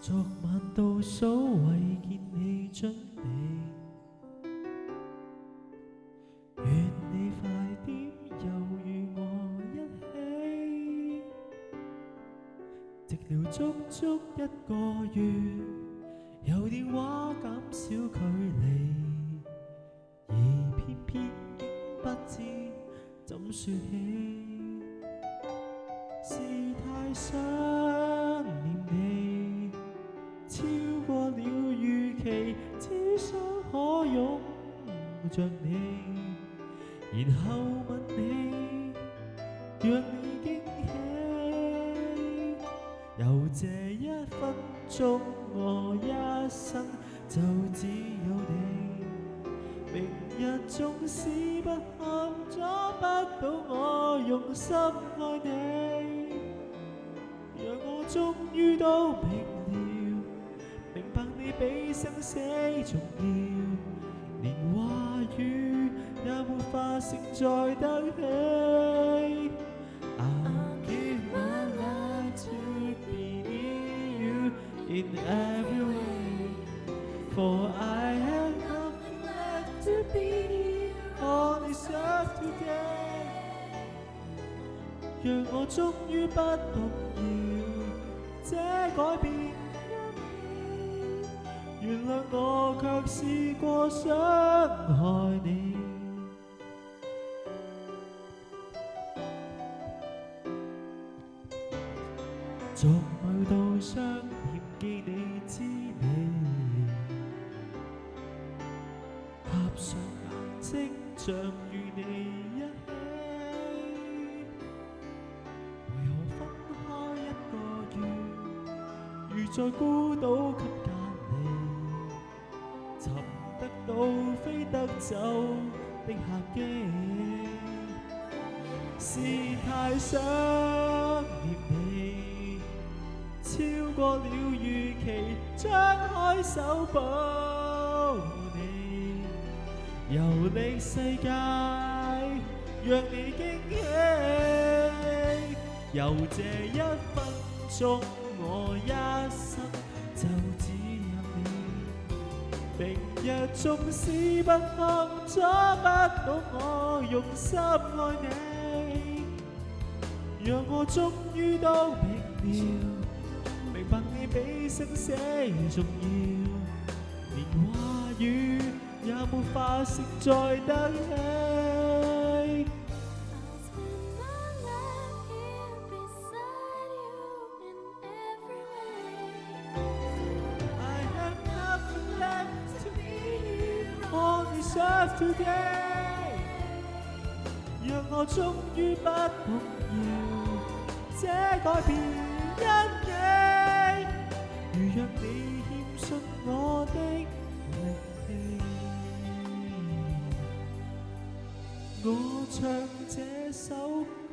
昨晚倒數為見你準備，願你快點又與我一起。直了足足1個月，有電話減少距離，而偏偏竟不知怎說起，是太想念你，超過了預期，只想可擁着你，然後吻你，讓你驚喜。有這1分鐘，我一生就只有你。明日縱使不堪，阻不到我用心愛你。讓我終於都明了，明白你比生死重要，連話語也沒法承載得起。I'll give my life to be near you in every way, for I have nothing left to be on this earth today。讓我終於不動搖，這改變原諒我卻試過傷害你。逐秒到想念記你滋味，合上眼睛像與你一起。為何分開1個月，如在孤島給隔離，尋得到飛得走的客機，是太想念你，超過了預期，張開手抱你，遊歷世界，讓你驚喜。有這1分鐘，我一生就只有你。明日縱使不堪，阻不到我用心愛你。讓我終於都明了，明白你比生死重要，連話語也沒法承載得起。I have nothing left to be on this earth today。讓我終於不動搖，這改變因你，如若你欠信我的力氣，我唱這首歌。